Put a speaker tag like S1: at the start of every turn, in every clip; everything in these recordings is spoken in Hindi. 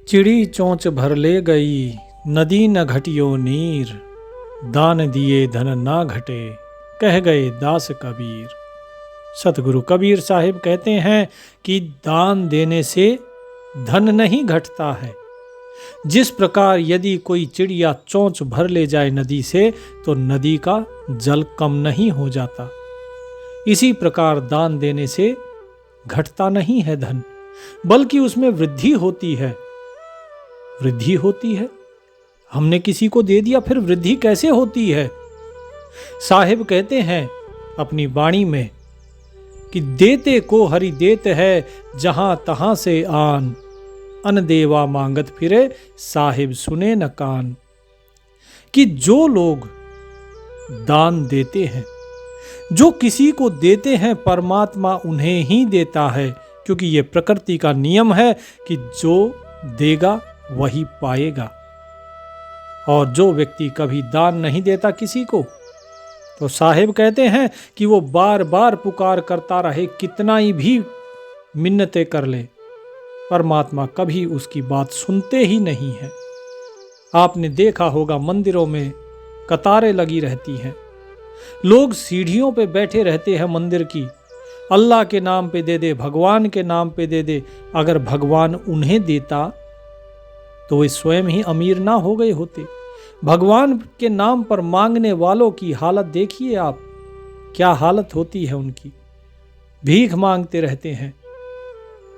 S1: चिड़ी चोंच भर ले गई, नदी न घटियो नीर, दान दिए धन ना घटे, कह गए दास कबीर। सतगुरु कबीर साहिब कहते हैं कि दान देने से धन नहीं घटता है। जिस प्रकार यदि कोई चिड़िया चोंच भर ले जाए नदी से तो नदी का जल कम नहीं हो जाता, इसी प्रकार दान देने से घटता नहीं है धन, बल्कि उसमें वृद्धि होती है। वृद्धि होती है। हमने किसी को दे दिया, फिर वृद्धि कैसे होती है? साहिब कहते हैं अपनी वाणी में कि देते को हरि देत है, जहां तहां से आन, अन देवा मांगत फिरे, साहिब सुने न कान। कि जो लोग दान देते हैं, जो किसी को देते हैं, परमात्मा उन्हें ही देता है, क्योंकि यह प्रकृति का नियम है कि जो देगा वही पाएगा। और जो व्यक्ति कभी दान नहीं देता किसी को, तो साहिब कहते हैं कि वो बार बार पुकार करता रहे, कितना ही भी मिन्नतें कर ले, परमात्मा कभी उसकी बात सुनते ही नहीं है। आपने देखा होगा मंदिरों में कतारें लगी रहती हैं, लोग सीढ़ियों पे बैठे रहते हैं मंदिर की, अल्लाह के नाम पे दे दे, भगवान के नाम पे दे दे। अगर भगवान उन्हें देता तो वे स्वयं ही अमीर ना हो गए होते। भगवान के नाम पर मांगने वालों की हालत देखिए आप, क्या हालत होती है उनकी, भीख मांगते रहते हैं।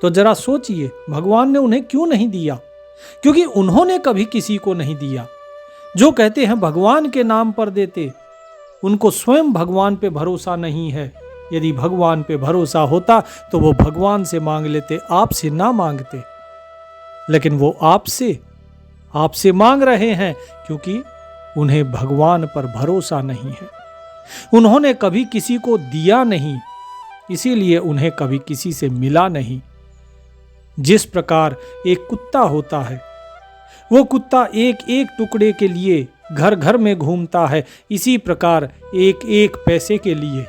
S1: तो जरा सोचिए भगवान ने उन्हें क्यों नहीं दिया? क्योंकि उन्होंने कभी किसी को नहीं दिया। जो कहते हैं भगवान के नाम पर देते, उनको स्वयं भगवान पे भरोसा नहीं है। यदि भगवान पे भरोसा होता तो वो भगवान से मांग लेते, आपसे ना मांगते। लेकिन वो आपसे मांग रहे हैं क्योंकि उन्हें भगवान पर भरोसा नहीं है। उन्होंने कभी किसी को दिया नहीं, इसीलिए उन्हें कभी किसी से मिला नहीं। जिस प्रकार एक कुत्ता होता है, वो कुत्ता एक एक टुकड़े के लिए घर घर में घूमता है, इसी प्रकार एक एक पैसे के लिए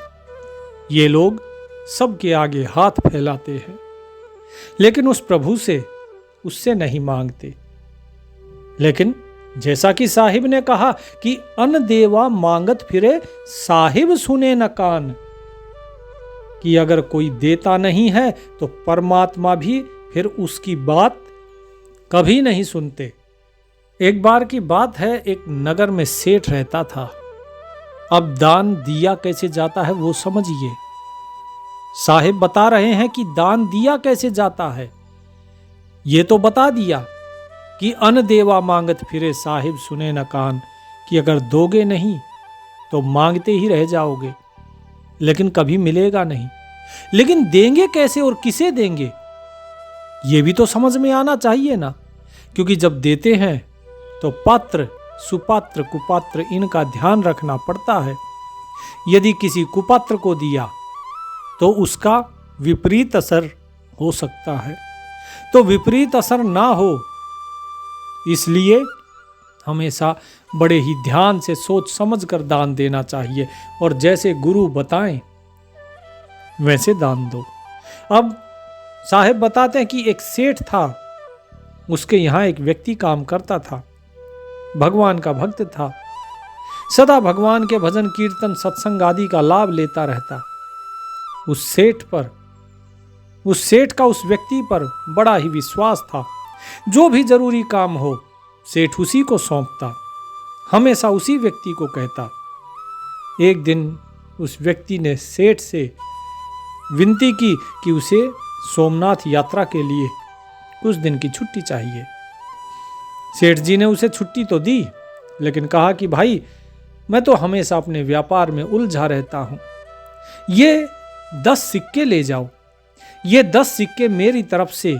S1: ये लोग सबके आगे हाथ फैलाते हैं, लेकिन उस प्रभु से उससे नहीं मांगते। लेकिन जैसा कि साहिब ने कहा कि अन देवा मांगत फिरे, साहिब सुने न कान, कि अगर कोई देता नहीं है तो परमात्मा भी फिर उसकी बात कभी नहीं सुनते। एक बार की बात है, एक नगर में सेठ रहता था। अब दान दिया कैसे जाता है वो समझिए। साहिब बता रहे हैं कि दान दिया कैसे जाता है। ये तो बता दिया कि अन देवा मांगत फिरे, साहिब सुने न कान, कि अगर दोगे नहीं तो मांगते ही रह जाओगे, लेकिन कभी मिलेगा नहीं। लेकिन देंगे कैसे और किसे देंगे, ये भी तो समझ में आना चाहिए ना। क्योंकि जब देते हैं तो पात्र, सुपात्र, कुपात्र, इनका ध्यान रखना पड़ता है। यदि किसी कुपात्र को दिया तो उसका विपरीत असर हो सकता है, तो विपरीत असर ना हो इसलिए हमेशा बड़े ही ध्यान से सोच समझ कर दान देना चाहिए, और जैसे गुरु बताएं वैसे दान दो। अब साहिब बताते हैं कि एक सेठ था, उसके यहाँ एक व्यक्ति काम करता था, भगवान का भक्त था, सदा भगवान के भजन कीर्तन सत्संग आदि का लाभ लेता रहता। उस सेठ का उस व्यक्ति पर बड़ा ही विश्वास था। जो भी जरूरी काम हो सेठ उसी को सौंपता, हमेशा उसी व्यक्ति को कहता। एक दिन उस व्यक्ति ने सेठ से विनती की कि उसे सोमनाथ यात्रा के लिए कुछ दिन की छुट्टी चाहिए। सेठ जी ने उसे छुट्टी तो दी, लेकिन कहा कि भाई मैं तो हमेशा अपने व्यापार में उलझा रहता हूं, ये 10 सिक्के ले जाओ, ये 10 सिक्के मेरी तरफ से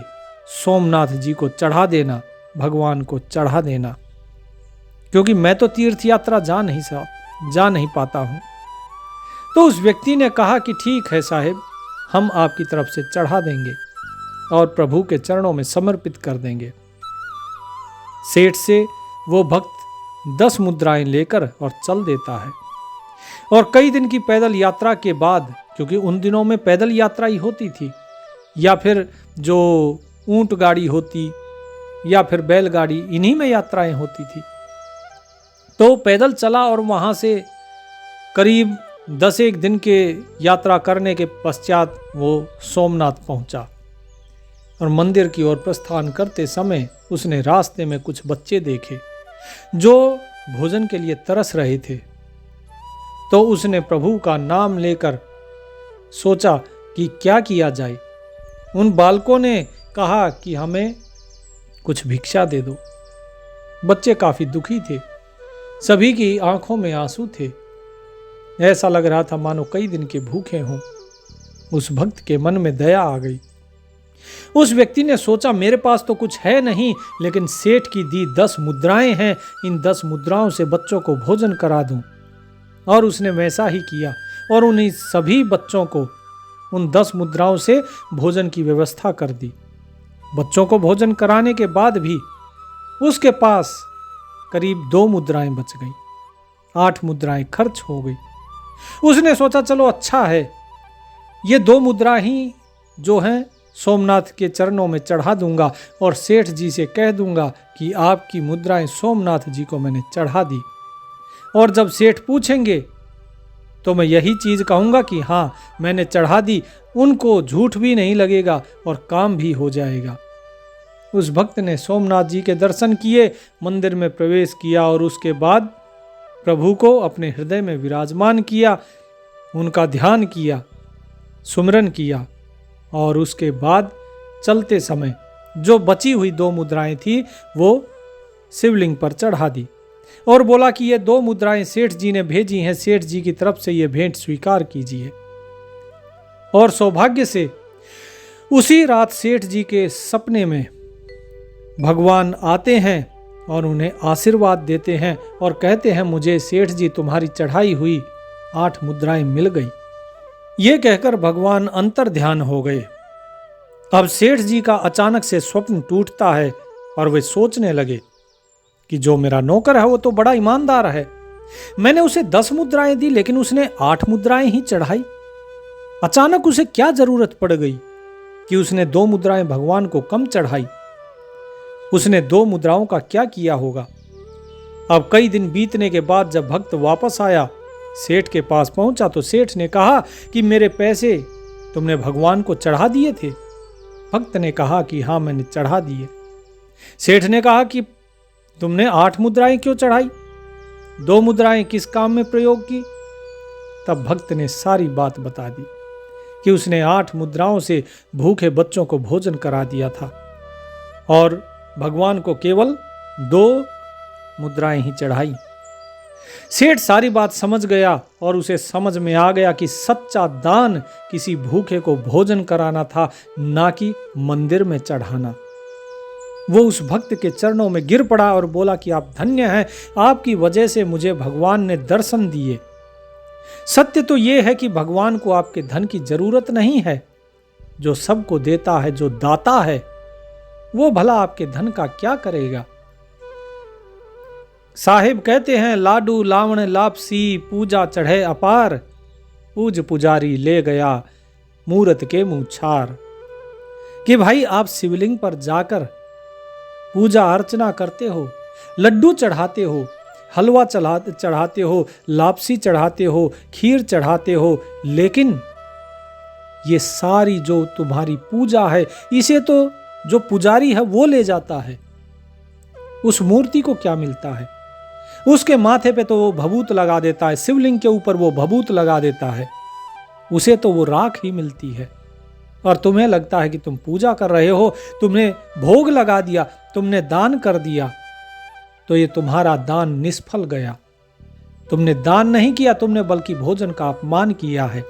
S1: सोमनाथ जी को चढ़ा देना, भगवान को चढ़ा देना, क्योंकि मैं तो तीर्थ यात्रा जा नहीं पाता हूं। तो उस व्यक्ति ने कहा कि ठीक है साहिब, हम आपकी तरफ से चढ़ा देंगे और प्रभु के चरणों में समर्पित कर देंगे। सेठ से वो भक्त 10 मुद्राएं लेकर और चल देता है। और कई दिन की पैदल यात्रा के बाद, क्योंकि उन दिनों में पैदल यात्रा ही होती थी, या फिर जो ऊंट गाड़ी होती या फिर बैलगाड़ी, इन्हीं में यात्राएं होती थी। तो पैदल चला और वहां से करीब 10 दिन के यात्रा करने के पश्चात वो सोमनाथ पहुंचा और मंदिर की ओर प्रस्थान करते समय उसने रास्ते में कुछ बच्चे देखे जो भोजन के लिए तरस रहे थे। तो उसने प्रभु का नाम लेकर सोचा कि क्या किया जाए। उन बालकों ने कहा कि हमें कुछ भिक्षा दे दो। बच्चे काफी दुखी थे, सभी की आंखों में आंसू थे। ऐसा लग रहा था मानो कई दिन के भूखे हों। उस भक्त के मन में दया आ गई। उस व्यक्ति ने सोचा मेरे पास तो कुछ है नहीं, लेकिन सेठ की दी 10 मुद्राएं हैं, इन 10 मुद्राओं से बच्चों को भोजन करा दूं। और उसने वैसा ही किया और उन्हीं सभी बच्चों को उन 10 मुद्राओं से भोजन की व्यवस्था कर दी। बच्चों को भोजन कराने के बाद भी उसके पास करीब 2 मुद्राएं बच गई। 8 मुद्राएं खर्च हो गई। उसने सोचा चलो अच्छा है, ये 2 मुद्रा ही जो हैं सोमनाथ के चरणों में चढ़ा दूंगा और सेठ जी से कह दूंगा कि आपकी मुद्राएं सोमनाथ जी को मैंने चढ़ा दी। और जब सेठ पूछेंगे तो मैं यही चीज कहूंगा कि हाँ मैंने चढ़ा दी। उनको झूठ भी नहीं लगेगा और काम भी हो जाएगा। उस भक्त ने सोमनाथ जी के दर्शन किए, मंदिर में प्रवेश किया और उसके बाद प्रभु को अपने हृदय में विराजमान किया, उनका ध्यान किया, सुमिरन किया और उसके बाद चलते समय जो बची हुई 2 मुद्राएं थी वो शिवलिंग पर चढ़ा दी और बोला कि ये 2 मुद्राएं सेठ जी ने भेजी हैं, सेठ जी की तरफ से ये भेंट स्वीकार कीजिए। और सौभाग्य से उसी रात सेठ जी के सपने में भगवान आते हैं और उन्हें आशीर्वाद देते हैं और कहते हैं मुझे सेठ जी तुम्हारी चढ़ाई हुई 8 मुद्राएं मिल गई। ये कहकर भगवान अंतर ध्यान हो गए। अब सेठ जी का अचानक से स्वप्न टूटता है और वे सोचने लगे कि जो मेरा नौकर है वो तो बड़ा ईमानदार है। मैंने उसे 10 मुद्राएं दी लेकिन उसने 8 मुद्राएं ही चढ़ाई। अचानक उसे क्या जरूरत पड़ गई कि उसने 2 मुद्राएं भगवान को कम चढ़ाई। उसने 2 मुद्राओं का क्या किया होगा। अब कई दिन बीतने के बाद जब भक्त वापस आया, सेठ के पास पहुंचा तो सेठ ने कहा कि मेरे पैसे तुमने भगवान को चढ़ा दिए थे। भक्त ने कहा कि हाँ मैंने चढ़ा दिए। सेठ ने कहा कि तुमने 8 मुद्राएं क्यों चढ़ाई, 2 मुद्राएं किस काम में प्रयोग की। तब भक्त ने सारी बात बता दी कि उसने 8 मुद्राओं से भूखे बच्चों को भोजन करा दिया था और भगवान को केवल 2 मुद्राएं ही चढ़ाई। सेठ सारी बात समझ गया और उसे समझ में आ गया कि सच्चा दान किसी भूखे को भोजन कराना था, ना कि मंदिर में चढ़ाना। वो उस भक्त के चरणों में गिर पड़ा और बोला कि आप धन्य हैं, आपकी वजह से मुझे भगवान ने दर्शन दिए। सत्य तो ये है कि भगवान को आपके धन की जरूरत नहीं है। जो सबको देता है, जो दाता है, वो भला आपके धन का क्या करेगा। साहिब कहते हैं लाडू लावण लापसी पूजा चढ़े अपार, पूज पुजारी ले गया मूरत के मुंह छार। कि भाई आप शिवलिंग पर जाकर पूजा अर्चना करते हो, लड्डू चढ़ाते हो, हलवा चढ़ाते हो, लापसी चढ़ाते हो, खीर चढ़ाते हो, लेकिन ये सारी जो तुम्हारी पूजा है इसे तो जो पुजारी है वो ले जाता है। उस मूर्ति को क्या मिलता है। उसके माथे पे तो वो भभूत लगा देता है, शिवलिंग के ऊपर वो भभूत लगा देता है, उसे तो वो राख ही मिलती है। और तुम्हें लगता है कि तुम पूजा कर रहे हो, तुमने भोग लगा दिया, तुमने दान कर दिया, तो ये तुम्हारा दान निष्फल गया। तुमने दान नहीं किया, तुमने बल्कि भोजन का अपमान किया है।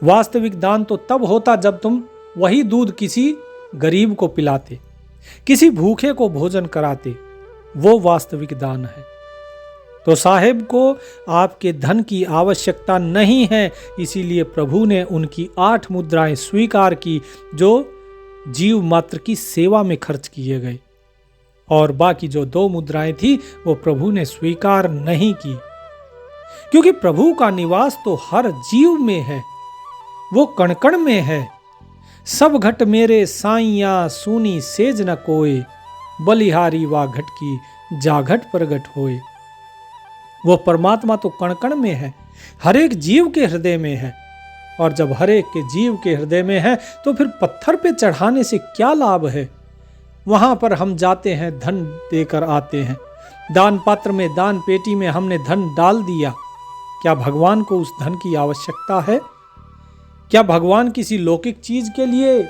S1: वास्तविक दान तो तब होता जब तुम वही दूध किसी गरीब को पिलाते, किसी भूखे को भोजन कराते, वो वास्तविक दान है। तो साहेब को आपके धन की आवश्यकता नहीं है, इसीलिए प्रभु ने उनकी 8 मुद्राएं स्वीकार की जो जीव मात्र की सेवा में खर्च किए गए, और बाकी जो 2 मुद्राएं थी वो प्रभु ने स्वीकार नहीं की, क्योंकि प्रभु का निवास तो हर जीव में है, वो कण कण में है। सब घट मेरे साइया सूनी सेज न कोय, बलिहारी वा घट की जाघट प्रगट होए। वो परमात्मा तो कण कण में है, हर एक जीव के हृदय में है, और जब हर एक के जीव के हृदय में है तो फिर पत्थर पे चढ़ाने से क्या लाभ है। वहां पर हम जाते हैं, धन देकर आते हैं, दान पात्र में, दान पेटी में हमने धन डाल दिया। क्या भगवान को उस धन की आवश्यकता है? क्या भगवान किसी लौकिक चीज के लिए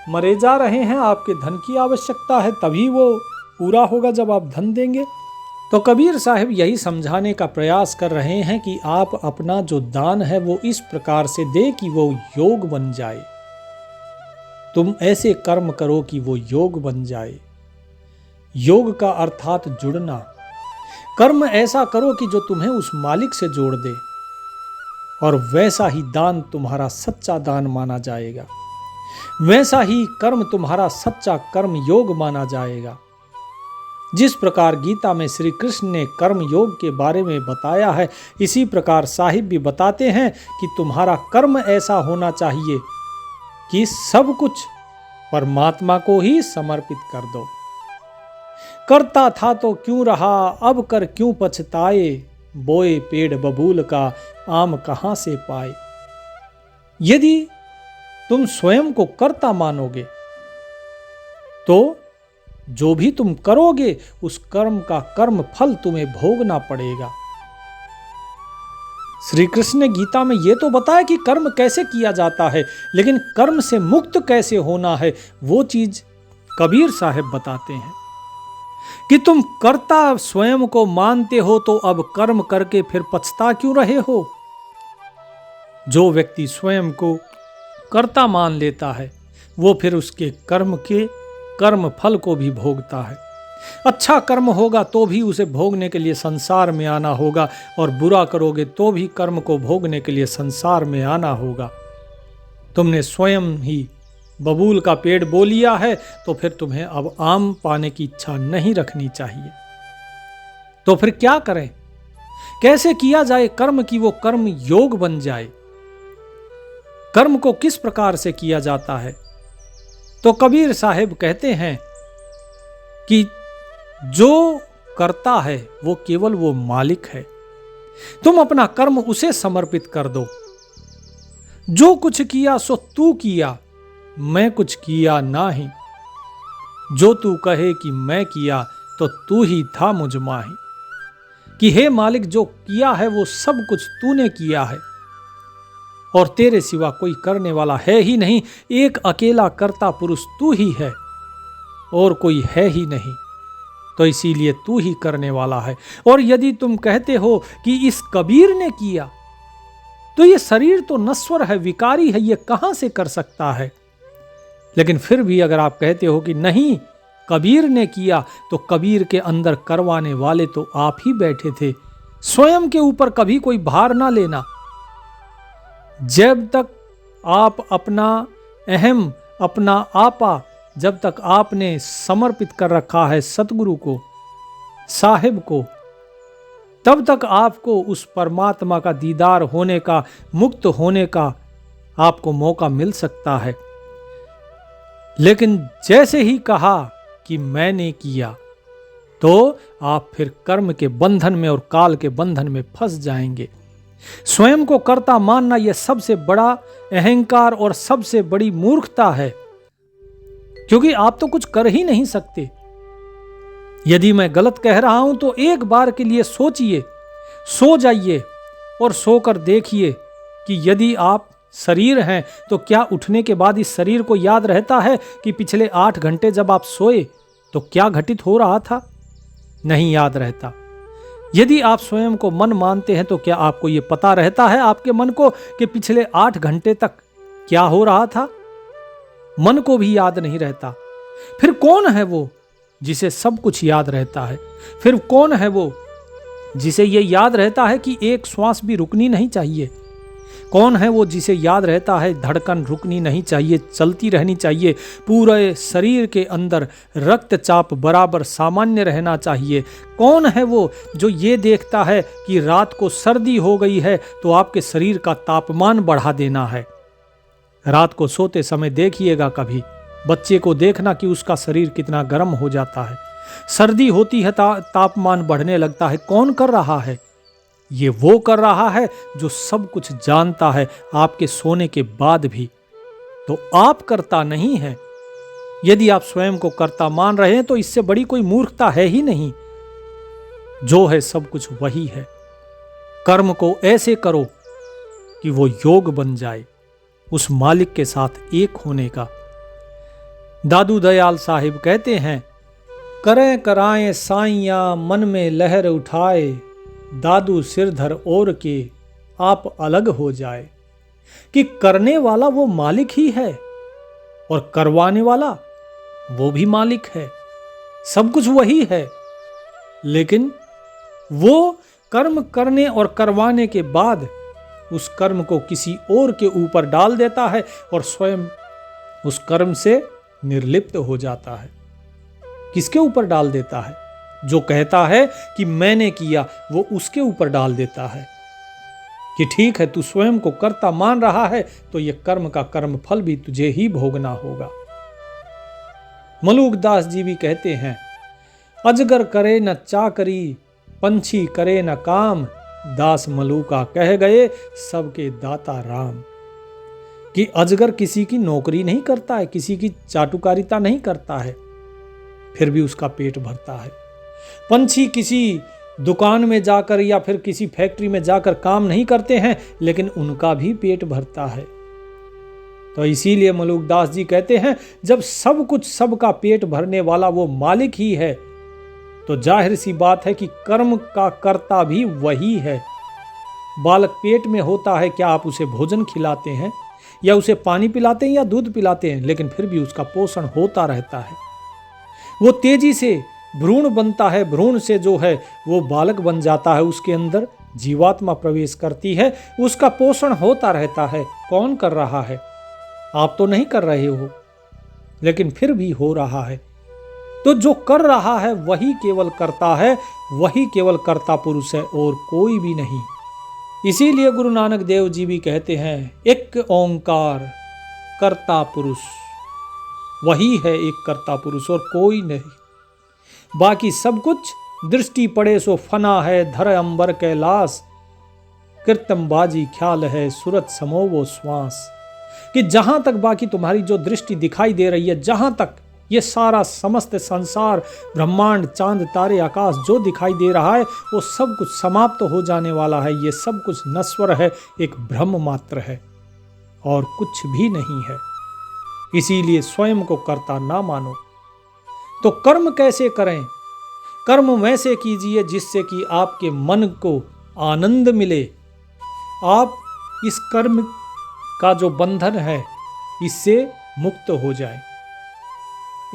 S1: मरे जा रहे हैं? आपके धन की आवश्यकता है, तभी वो पूरा होगा जब आप धन देंगे। तो कबीर साहब यही समझाने का प्रयास कर रहे हैं कि आप अपना जो दान है वो इस प्रकार से दे कि वो योग बन जाए। तुम ऐसे कर्म करो कि वो योग बन जाए। योग का अर्थात जुड़ना। कर्म ऐसा करो कि जो तुम्हें उस मालिक से जोड़ दे, और वैसा ही दान तुम्हारा सच्चा दान माना जाएगा, वैसा ही कर्म तुम्हारा सच्चा कर्म योग माना जाएगा। जिस प्रकार गीता में श्री कृष्ण ने कर्म योग के बारे में बताया है, इसी प्रकार साहिब भी बताते हैं कि तुम्हारा कर्म ऐसा होना चाहिए कि सब कुछ परमात्मा को ही समर्पित कर दो। करता था तो क्यों रहा, अब कर क्यों पछताए, बोए पेड़ बबूल का आम कहां से पाए। यदि तुम स्वयं को कर्ता मानोगे तो जो भी तुम करोगे उस कर्म का कर्म फल तुम्हें भोगना पड़ेगा। श्री कृष्ण ने गीता में यह तो बताया कि कर्म कैसे किया जाता है, लेकिन कर्म से मुक्त कैसे होना है वो चीज कबीर साहब बताते हैं कि तुम कर्ता स्वयं को मानते हो तो अब कर्म करके फिर पछता क्यों रहे हो। जो व्यक्ति स्वयं को कर्ता मान लेता है वो फिर उसके कर्म के कर्म फल को भी भोगता है। अच्छा कर्म होगा तो भी उसे भोगने के लिए संसार में आना होगा, और बुरा करोगे तो भी कर्म को भोगने के लिए संसार में आना होगा। तुमने स्वयं ही बबूल का पेड़ बो लिया है तो फिर तुम्हें अब आम पाने की इच्छा नहीं रखनी चाहिए। तो फिर क्या करें? कैसे किया जाए कर्म की वो कर्म योग बन जाए? कर्म को किस प्रकार से किया जाता है? तो कबीर साहिब कहते हैं कि जो करता है वो केवल वो मालिक है। तुम अपना कर्म उसे समर्पित कर दो। जो कुछ किया सो तू किया, मैं कुछ किया नाही। जो तू कहे कि मैं किया तो तू ही था मुझ माही। कि हे मालिक, जो किया है वो सब कुछ तूने किया है और तेरे सिवा कोई करने वाला है ही नहीं। एक अकेला कर्ता पुरुष तू ही है और कोई है ही नहीं, तो इसीलिए तू ही करने वाला है। और यदि तुम कहते हो कि इस कबीर ने किया, तो ये शरीर तो नश्वर है, विकारी है, ये कहां से कर सकता है। लेकिन फिर भी अगर आप कहते हो कि नहीं कबीर ने किया, तो कबीर के अंदर करवाने वाले तो आप ही बैठे थे। स्वयं के ऊपर कभी कोई भार ना लेना। जब तक आप अपना अहम, अपना आपा जब तक आपने समर्पित कर रखा है सतगुरु को, साहिब को, तब तक आपको उस परमात्मा का दीदार होने का, मुक्त होने का आपको मौका मिल सकता है। लेकिन जैसे ही कहा कि मैंने किया, तो आप फिर कर्म के बंधन में और काल के बंधन में फंस जाएंगे। स्वयं को कर्ता मानना यह सबसे बड़ा अहंकार और सबसे बड़ी मूर्खता है, क्योंकि आप तो कुछ कर ही नहीं सकते। यदि मैं गलत कह रहा हूं तो एक बार के लिए सोचिए, सो जाइए और सोकर देखिए कि यदि आप शरीर हैं तो क्या उठने के बाद इस शरीर को याद रहता है कि पिछले 8 घंटे जब आप सोए तो क्या घटित हो रहा था? नहीं याद रहता। यदि आप स्वयं को मन मानते हैं तो क्या आपको यह पता रहता है आपके मन को कि पिछले 8 घंटे तक क्या हो रहा था? मन को भी याद नहीं रहता। फिर कौन है वो जिसे सब कुछ याद रहता है? फिर कौन है वो जिसे यह याद रहता है कि एक श्वास भी रुकनी नहीं चाहिए? कौन है वो जिसे याद रहता है धड़कन रुकनी नहीं चाहिए, चलती रहनी चाहिए, पूरे शरीर के अंदर रक्तचाप बराबर सामान्य रहना चाहिए? कौन है वो जो ये देखता है कि रात को सर्दी हो गई है तो आपके शरीर का तापमान बढ़ा देना है? रात को सोते समय देखिएगा कभी बच्चे को देखना कि उसका शरीर कितना गर्म हो जाता है, सर्दी होती है, तापमान बढ़ने लगता है। कौन कर रहा है? ये वो कर रहा है जो सब कुछ जानता है आपके सोने के बाद भी। तो आप करता नहीं है। यदि आप स्वयं को कर्ता मान रहे हैं तो इससे बड़ी कोई मूर्खता है ही नहीं। जो है सब कुछ वही है। कर्म को ऐसे करो कि वो योग बन जाए उस मालिक के साथ एक होने का। दादू दयाल साहिब कहते हैं, करें कराएं साइयां मन में लहर उठाए, दादू सिरधर ओर के आप अलग हो जाए। कि करने वाला वो मालिक ही है और करवाने वाला वो भी मालिक है, सब कुछ वही है। लेकिन वो कर्म करने और करवाने के बाद उस कर्म को किसी और के ऊपर डाल देता है और स्वयं उस कर्म से निर्लिप्त हो जाता है। किसके ऊपर डाल देता है? जो कहता है कि मैंने किया, वो उसके ऊपर डाल देता है कि ठीक है, तू स्वयं को कर्ता मान रहा है तो ये कर्म का कर्म फल भी तुझे ही भोगना होगा। मलूकदास जी भी कहते हैं, अजगर करे न चाकरी, पंछी करे न काम, दास मलूका कह गए सबके दाता राम। कि अजगर किसी की नौकरी नहीं करता है, किसी की चाटुकारिता नहीं करता है, फिर भी उसका पेट भरता है। पंछी किसी दुकान में जाकर या फिर किसी फैक्ट्री में जाकर काम नहीं करते हैं, लेकिन उनका भी पेट भरता है। तो इसीलिए मलूकदास जी कहते हैं, जब सब कुछ सबका पेट भरने वाला वो मालिक ही है तो जाहिर सी बात है कि कर्म का कर्ता भी वही है। बालक पेट में होता है, क्या आप उसे भोजन खिलाते हैं या उसे पानी पिलाते हैं या दूध पिलाते हैं, लेकिन फिर भी उसका पोषण होता रहता है। वो तेजी से भ्रूण बनता है, भ्रूण से जो है वो बालक बन जाता है, उसके अंदर जीवात्मा प्रवेश करती है, उसका पोषण होता रहता है। कौन कर रहा है? आप तो नहीं कर रहे हो, लेकिन फिर भी हो रहा है। तो जो कर रहा है वही केवल करता है, वही केवल कर्ता पुरुष है और कोई भी नहीं। इसीलिए गुरु नानक देव जी भी कहते हैं, एक ओंकार कर्ता पुरुष, वही है एक कर्ता पुरुष और कोई नहीं। बाकी सब कुछ दृष्टि पड़े सो फना है, धर अंबर कैलाश, कृतम बाजी ख्याल है, सूरत समो वो श्वास। कि जहां तक बाकी तुम्हारी जो दृष्टि दिखाई दे रही है, जहां तक ये सारा समस्त संसार, ब्रह्मांड, चांद, तारे, आकाश जो दिखाई दे रहा है, वो सब कुछ समाप्त हो जाने वाला है। ये सब कुछ नश्वर है, एक भ्रम मात्र है और कुछ भी नहीं है। इसीलिए स्वयं को कर्ता ना मानो। तो कर्म कैसे करें? कर्म वैसे कीजिए जिससे कि आपके मन को आनंद मिले। आप इस कर्म का जो बंधन है इससे मुक्त हो जाए।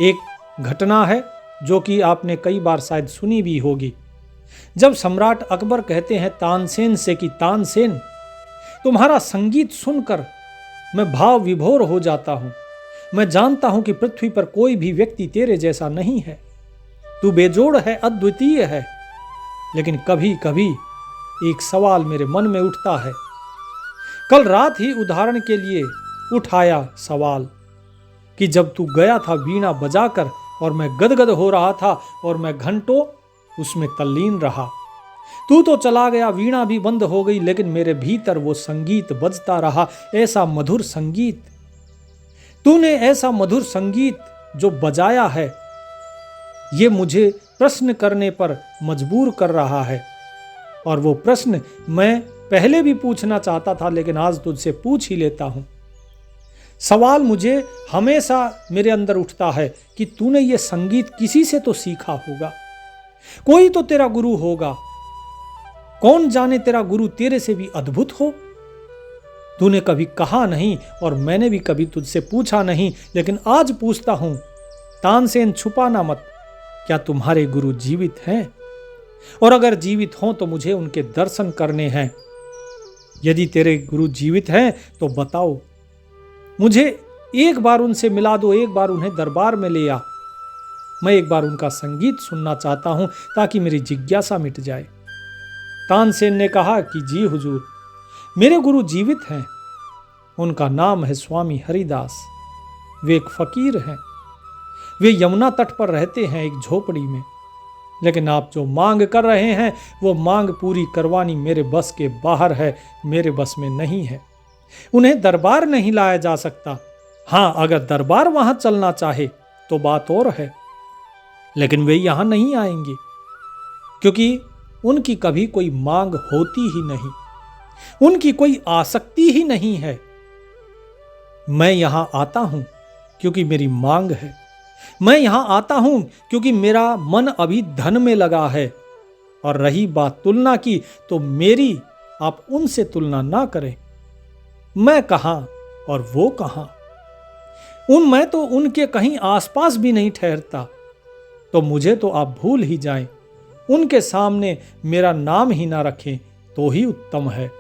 S1: एक घटना है जो कि आपने कई बार शायद सुनी भी होगी। जब सम्राट अकबर कहते हैं तानसेन से कि तानसेन, तुम्हारा संगीत सुनकर मैं भाव विभोर हो जाता हूं। मैं जानता हूं कि पृथ्वी पर कोई भी व्यक्ति तेरे जैसा नहीं है, तू बेजोड़ है, अद्वितीय है। लेकिन कभी कभी एक सवाल मेरे मन में उठता है। कल रात ही उदाहरण के लिए उठाया सवाल कि जब तू गया था वीणा बजाकर और मैं गदगद हो रहा था और मैं घंटों उसमें तल्लीन रहा। तू तो चला गया, वीणा भी बंद हो गई, लेकिन मेरे भीतर वो संगीत बजता रहा, ऐसा मधुर संगीत। तूने ऐसा मधुर संगीत जो बजाया है, ये मुझे प्रश्न करने पर मजबूर कर रहा है। और वो प्रश्न मैं पहले भी पूछना चाहता था, लेकिन आज तुझसे पूछ ही लेता हूं। सवाल मुझे हमेशा मेरे अंदर उठता है कि तूने ये संगीत किसी से तो सीखा होगा, कोई तो तेरा गुरु होगा। कौन जाने तेरा गुरु तेरे से भी अद्भुत हो। तूने कभी कहा नहीं और मैंने भी कभी तुझसे पूछा नहीं, लेकिन आज पूछता हूं, तानसेन छुपाना मत, क्या तुम्हारे गुरु जीवित हैं? और अगर जीवित हों तो मुझे उनके दर्शन करने हैं। यदि तेरे गुरु जीवित हैं तो बताओ, मुझे एक बार उनसे मिला दो, एक बार उन्हें दरबार में ले आ। मैं एक बार उनका संगीत सुनना चाहता हूं ताकि मेरी जिज्ञासा मिट जाए। तानसेन ने कहा कि जी हुजूर, मेरे गुरु जीवित हैं, उनका नाम है स्वामी हरिदास। वे एक फकीर हैं। वे यमुना तट पर रहते हैं एक झोपड़ी में। लेकिन आप जो मांग कर रहे हैं वो मांग पूरी करवानी मेरे बस के बाहर है, मेरे बस में नहीं है। उन्हें दरबार नहीं लाया जा सकता। हाँ, अगर दरबार वहां चलना चाहे तो बात और है, लेकिन वे यहां नहीं आएंगे क्योंकि उनकी कभी कोई मांग होती ही नहीं, उनकी कोई आसक्ति ही नहीं है। मैं यहां आता हूं क्योंकि मेरी मांग है। मैं यहां आता हूं क्योंकि मेरा मन अभी धन में लगा है। और रही बात तुलना की, तो मेरी आप उनसे तुलना ना करें। मैं कहां और वो कहां, मैं तो उनके कहीं आसपास भी नहीं ठहरता। तो मुझे तो आप भूल ही जाएं, उनके सामने मेरा नाम ही ना रखें तो ही उत्तम है,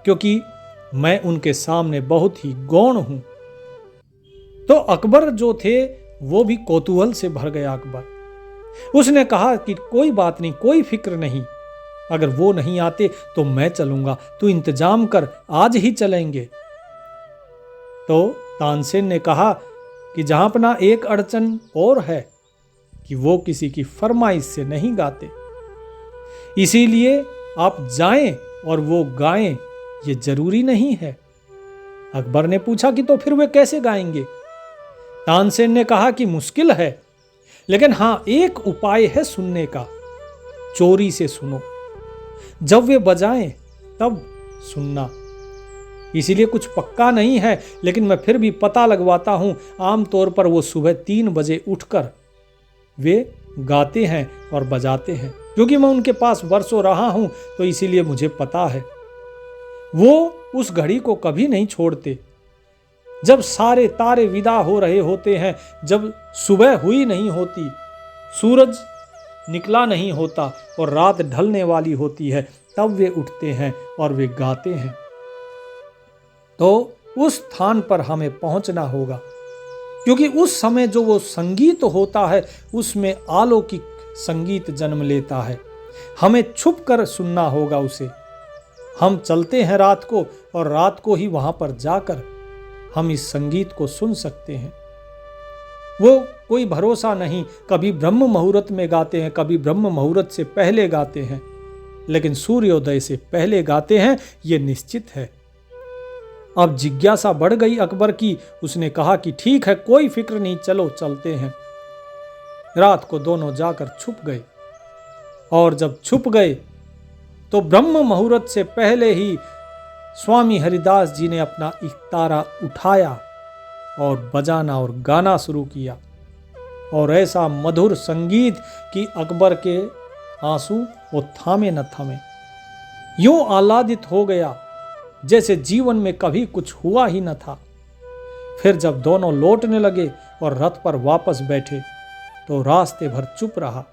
S1: क्योंकि मैं उनके सामने बहुत ही गौण हूं। तो अकबर जो थे वो भी कौतूहल से भर गया। अकबर उसने कहा कि कोई बात नहीं, कोई फिक्र नहीं, अगर वो नहीं आते तो मैं चलूंगा, तू इंतजाम कर, आज ही चलेंगे। तो तानसेन ने कहा कि जहांपना एक अड़चन और है कि वो किसी की फरमाइश से नहीं गाते, इसीलिए आप जाएं और वो गाएं, ये जरूरी नहीं है। अकबर ने पूछा कि तो फिर वे कैसे गाएंगे? तानसेन ने कहा कि मुश्किल है, लेकिन हां एक उपाय है सुनने का, चोरी से सुनो, जब वे बजाएं तब सुनना। इसीलिए कुछ पक्का नहीं है, लेकिन मैं फिर भी पता लगवाता हूं। आमतौर पर वो सुबह 3 बजे उठकर वे गाते हैं और बजाते हैं, क्योंकि मैं उनके पास वर्षों रहा हूं, तो इसीलिए मुझे पता है। वो उस घड़ी को कभी नहीं छोड़ते जब सारे तारे विदा हो रहे होते हैं, जब सुबह हुई नहीं होती, सूरज निकला नहीं होता और रात ढलने वाली होती है, तब वे उठते हैं और वे गाते हैं। तो उस स्थान पर हमें पहुंचना होगा, क्योंकि उस समय जो वो संगीत होता है उसमें अलौकिक संगीत जन्म लेता है। हमें छुप कर सुनना होगा उसे। हम चलते हैं रात को, और रात को ही वहां पर जाकर हम इस संगीत को सुन सकते हैं। वो कोई भरोसा नहीं, कभी ब्रह्म मुहूर्त में गाते हैं, कभी ब्रह्म मुहूर्त से पहले गाते हैं, लेकिन सूर्योदय से पहले गाते हैं, ये निश्चित है। अब जिज्ञासा बढ़ गई अकबर की। उसने कहा कि ठीक है, कोई फिक्र नहीं, चलो चलते हैं। रात को दोनों जाकर छुप गए, और जब छुप गए तो ब्रह्म मुहूर्त से पहले ही स्वामी हरिदास जी ने अपना इकतारा उठाया और बजाना और गाना शुरू किया, और ऐसा मधुर संगीत कि अकबर के आंसू वो थामे न थमे। यूं आह्लादित हो गया जैसे जीवन में कभी कुछ हुआ ही न था। फिर जब दोनों लौटने लगे और रथ पर वापस बैठे तो रास्ते भर चुप रहा।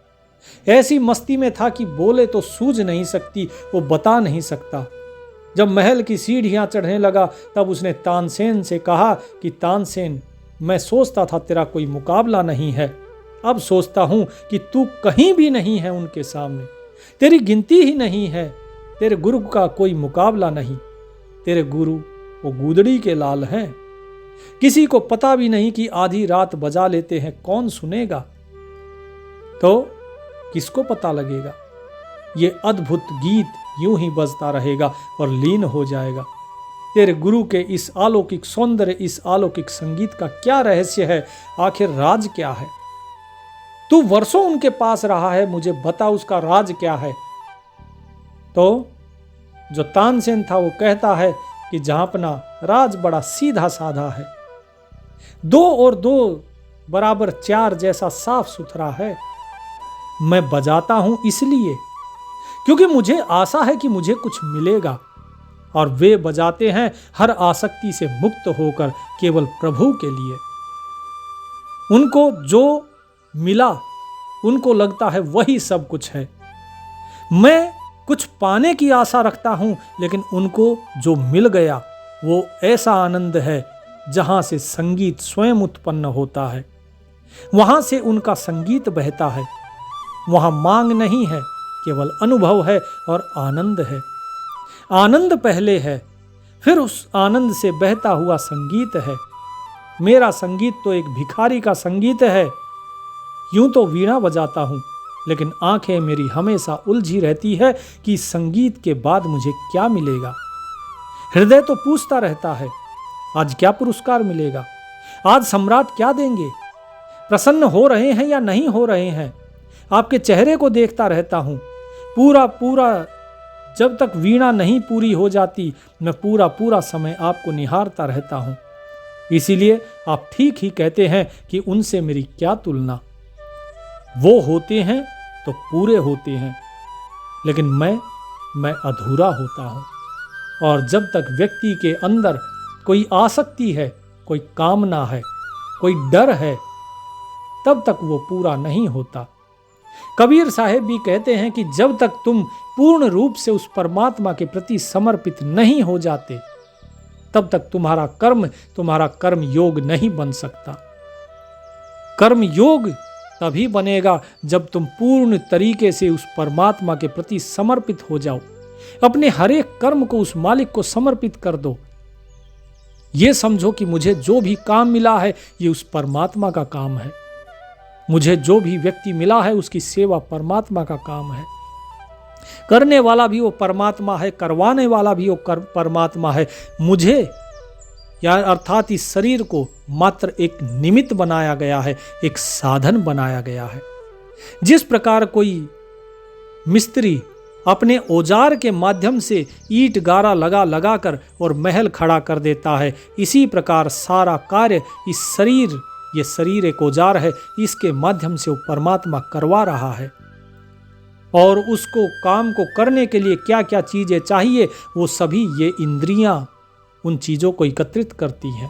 S1: ऐसी मस्ती में था कि बोले तो सूझ नहीं सकती, वो बता नहीं सकता। जब महल की सीढ़ियां चढ़ने लगा तब उसने तानसेन से कहा कि तानसेन, मैं सोचता था तेरा कोई मुकाबला नहीं है, अब सोचता हूं कि तू कहीं भी नहीं है उनके सामने, तेरी गिनती ही नहीं है, तेरे गुरु का कोई मुकाबला नहीं। तेरे गुरु वो गूदड़ी के लाल हैं, किसी को पता भी नहीं कि आधी रात बजा लेते हैं, कौन सुनेगा? तो किसको पता लगेगा? ये अद्भुत गीत यूं ही बजता रहेगा और लीन हो जाएगा। तेरे गुरु के इस अलौकिक सौंदर्य, इस अलौकिक संगीत का क्या रहस्य है? आखिर राज क्या है? तू वर्षों उनके पास रहा है, मुझे बता उसका राज क्या है? तो जो तानसेन था वो कहता है कि जहांपना राज बड़ा सीधा साधा है, 2 और 2 बराबर 4 जैसा साफ सुथरा है। मैं बजाता हूं इसलिए क्योंकि मुझे आशा है कि मुझे कुछ मिलेगा, और वे बजाते हैं हर आसक्ति से मुक्त होकर केवल प्रभु के लिए। उनको जो मिला उनको लगता है वही सब कुछ है। मैं कुछ पाने की आशा रखता हूं, लेकिन उनको जो मिल गया वो ऐसा आनंद है जहां से संगीत स्वयं उत्पन्न होता है, वहां से उनका संगीत बहता है। वहां मांग नहीं है, केवल अनुभव है और आनंद है। आनंद पहले है, फिर उस आनंद से बहता हुआ संगीत है। मेरा संगीत तो एक भिखारी का संगीत है। यूं तो वीणा बजाता हूं, लेकिन आंखें मेरी हमेशा उलझी रहती है कि संगीत के बाद मुझे क्या मिलेगा। हृदय तो पूछता रहता है, आज क्या पुरस्कार मिलेगा, आज सम्राट क्या देंगे, प्रसन्न हो रहे हैं या नहीं हो रहे हैं। आपके चेहरे को देखता रहता हूं, पूरा पूरा जब तक वीणा नहीं पूरी हो जाती, मैं पूरा पूरा समय आपको निहारता रहता हूं। इसीलिए आप ठीक ही कहते हैं कि उनसे मेरी क्या तुलना। वो होते हैं तो पूरे होते हैं, लेकिन मैं अधूरा होता हूं। और जब तक व्यक्ति के अंदर कोई आसक्ति है, कोई कामना है, कोई डर है, तब तक वो पूरा नहीं होता। कबीर साहब भी कहते हैं कि जब तक तुम पूर्ण रूप से उस परमात्मा के प्रति समर्पित नहीं हो जाते, तब तक तुम्हारा कर्म योग नहीं बन सकता। कर्म योग तभी बनेगा जब तुम पूर्ण तरीके से उस परमात्मा के प्रति समर्पित हो जाओ। अपने हर एक कर्म को उस मालिक को समर्पित कर दो। ये समझो कि मुझे जो भी काम मिला है ये उस परमात्मा का काम है। मुझे जो भी व्यक्ति मिला है उसकी सेवा परमात्मा का काम है। करने वाला भी वो परमात्मा है, करवाने वाला भी वो परमात्मा है। मुझे या अर्थात इस शरीर को मात्र एक निमित्त बनाया गया है, एक साधन बनाया गया है। जिस प्रकार कोई मिस्त्री अपने औजार के माध्यम से ईंट गारा लगा लगा कर और महल खड़ा कर देता है, इसी प्रकार सारा कार्य इस शरीर, ये शरीर एक औजार है, इसके माध्यम से वो परमात्मा करवा रहा है। और उसको काम को करने के लिए क्या क्या चीजें चाहिए, वो सभी ये इंद्रियां उन चीजों को एकत्रित करती हैं।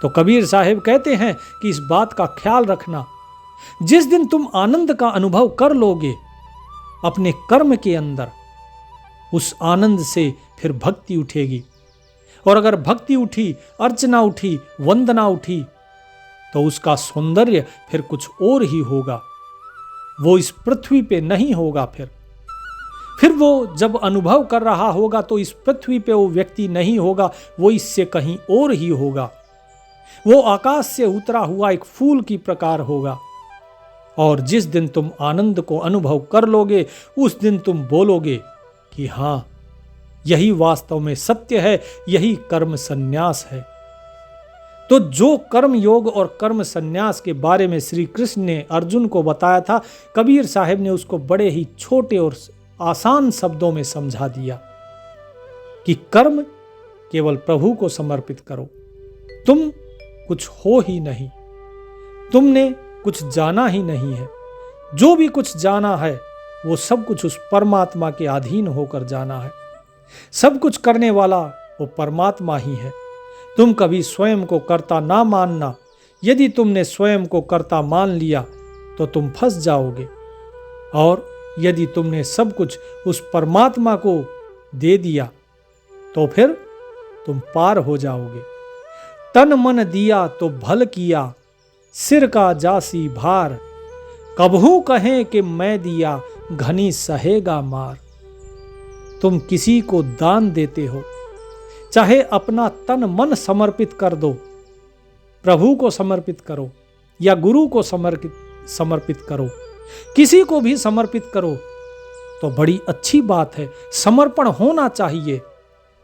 S1: तो कबीर साहब कहते हैं कि इस बात का ख्याल रखना, जिस दिन तुम आनंद का अनुभव कर लोगे अपने कर्म के अंदर, उस आनंद से फिर भक्ति उठेगी। और अगर भक्ति उठी, अर्चना उठी, वंदना उठी, तो उसका सौंदर्य फिर कुछ और ही होगा। वो इस पृथ्वी पे नहीं होगा। फिर वो जब अनुभव कर रहा होगा तो इस पृथ्वी पे वो व्यक्ति नहीं होगा, वो इससे कहीं और ही होगा। वो आकाश से उतरा हुआ एक फूल की प्रकार होगा। और जिस दिन तुम आनंद को अनुभव कर लोगे, उस दिन तुम बोलोगे कि हाँ, यही वास्तव में सत्य है, यही कर्म संन्यास है। तो जो कर्म योग और कर्म संन्यास के बारे में श्री कृष्ण ने अर्जुन को बताया था, कबीर साहब ने उसको बड़े ही छोटे और आसान शब्दों में समझा दिया कि कर्म केवल प्रभु को समर्पित करो। तुम कुछ हो ही नहीं, तुमने कुछ जाना ही नहीं है। जो भी कुछ जाना है वो सब कुछ उस परमात्मा के अधीन होकर जाना है। सब कुछ करने वाला वो परमात्मा ही है। तुम कभी स्वयं को कर्ता ना मानना। यदि तुमने स्वयं को कर्ता मान लिया तो तुम फंस जाओगे। और यदि तुमने सब कुछ उस परमात्मा को दे दिया तो फिर तुम पार हो जाओगे। तन मन दिया तो भल किया, सिर का जासी भार, कबहू कहें कि मैं दिया, घनी सहेगा मार। तुम किसी को दान देते हो, चाहे अपना तन मन समर्पित कर दो, प्रभु को समर्पित करो या गुरु को समर्पित करो, किसी को भी समर्पित करो तो बड़ी अच्छी बात है। समर्पण होना चाहिए,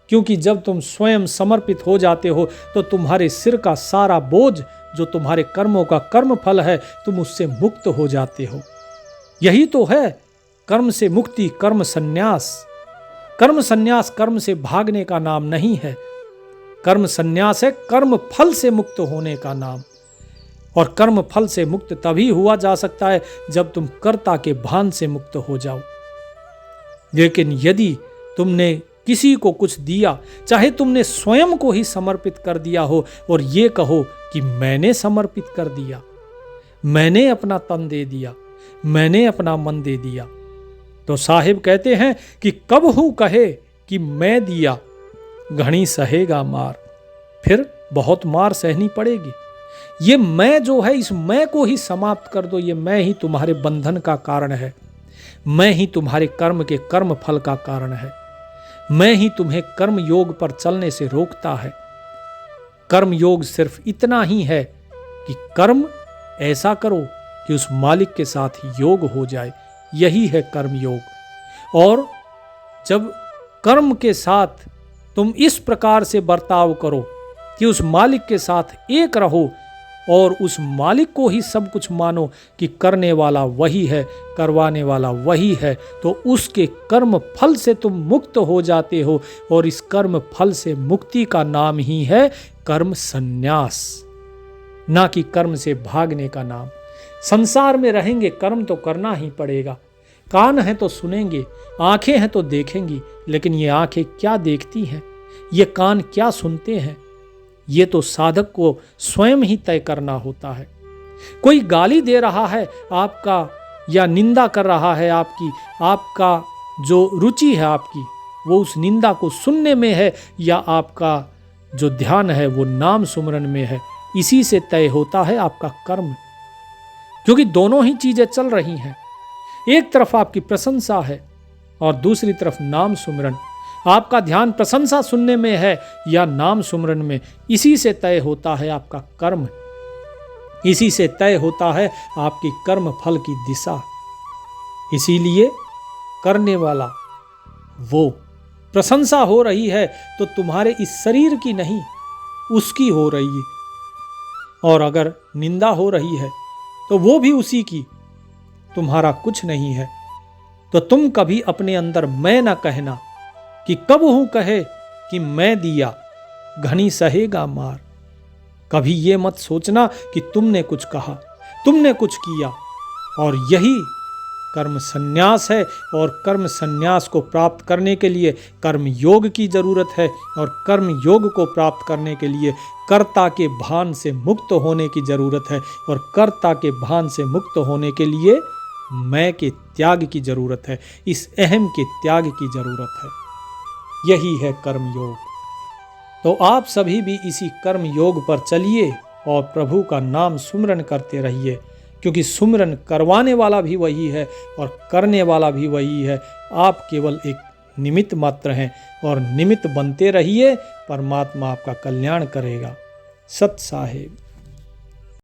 S1: क्योंकि जब तुम स्वयं समर्पित हो जाते हो तो तुम्हारे सिर का सारा बोझ, जो तुम्हारे कर्मों का कर्म फल है, तुम उससे मुक्त हो जाते हो। यही तो है कर्म से मुक्ति, कर्म संन्यास। कर्म संन्यास कर्म से भागने का नाम नहीं है। कर्म संन्यास है कर्म फल से मुक्त होने का नाम। और कर्म फल से मुक्त तभी हुआ जा सकता है जब तुम कर्ता के भान से मुक्त हो जाओ। लेकिन यदि तुमने किसी को कुछ दिया, चाहे तुमने स्वयं को ही समर्पित कर दिया हो और ये कहो कि मैंने समर्पित कर दिया, मैंने अपना तन दे दिया, मैंने अपना मन दे दिया, तो साहिब कहते हैं कि कब हूं कहे कि मैं दिया, घनी सहेगा मार। फिर बहुत मार सहनी पड़ेगी। ये मैं जो है, इस मैं को ही समाप्त कर दो। ये मैं ही तुम्हारे बंधन का कारण है, मैं ही तुम्हारे कर्म के कर्म फल का कारण है, मैं ही तुम्हें कर्म योग पर चलने से रोकता है। कर्म योग सिर्फ इतना ही है कि कर्म ऐसा करो कि उस मालिक के साथ योग हो जाए, यही है कर्म योग। और जब कर्म के साथ तुम इस प्रकार से बर्ताव करो कि उस मालिक के साथ एक रहो और उस मालिक को ही सब कुछ मानो कि करने वाला वही है, करवाने वाला वही है, तो उसके कर्म फल से तुम मुक्त हो जाते हो। और इस कर्म फल से मुक्ति का नाम ही है कर्म संन्यास, ना कि कर्म से भागने का नाम। संसार में रहेंगे कर्म तो करना ही पड़ेगा। कान हैं तो सुनेंगे, आंखें हैं तो देखेंगी, लेकिन ये आंखें क्या देखती हैं, ये कान क्या सुनते हैं, ये तो साधक को स्वयं ही तय करना होता है। कोई गाली दे रहा है आपका या निंदा कर रहा है आपकी, आपका जो रुचि है आपकी वो उस निंदा को सुनने में है या आपका जो ध्यान है वो नाम सुमरन में है, इसी से तय होता है आपका कर्म। क्योंकि दोनों ही चीजें चल रही हैं, एक तरफ आपकी प्रशंसा है और दूसरी तरफ नाम सुमरन। आपका ध्यान प्रशंसा सुनने में है या नाम सुमरन में, इसी से तय होता है आपका कर्म, इसी से तय होता है आपकी कर्म फल की दिशा। इसीलिए करने वाला वो, प्रशंसा हो रही है तो तुम्हारे इस शरीर की नहीं, उसकी हो रही है, और अगर निंदा हो रही है तो वो भी उसी की, तुम्हारा कुछ नहीं है। तो तुम कभी अपने अंदर मैं ना कहना कि कब हूं कहे कि मैं दिया, घनी सहेगा मार। कभी ये मत सोचना कि तुमने कुछ कहा, तुमने कुछ किया। और यही कर्म संन्यास है। और कर्म संन्यास को प्राप्त करने के लिए कर्म योग की जरूरत है, और कर्म योग को प्राप्त करने के लिए कर्ता के भान से मुक्त होने की जरूरत है, और कर्ता के भान से मुक्त होने के लिए मैं के त्याग की जरूरत है, इस अहम के त्याग की जरूरत है। यही है कर्म योग। तो आप सभी भी इसी कर्म योग पर चलिए और प्रभु का नाम सुमरन करते रहिए, क्योंकि सुमरन करवाने वाला भी वही है और करने वाला भी वही है। आप केवल एक निमित्त मात्र हैं, और निमित्त बनते रहिए, परमात्मा आपका कल्याण करेगा। सत साहेब।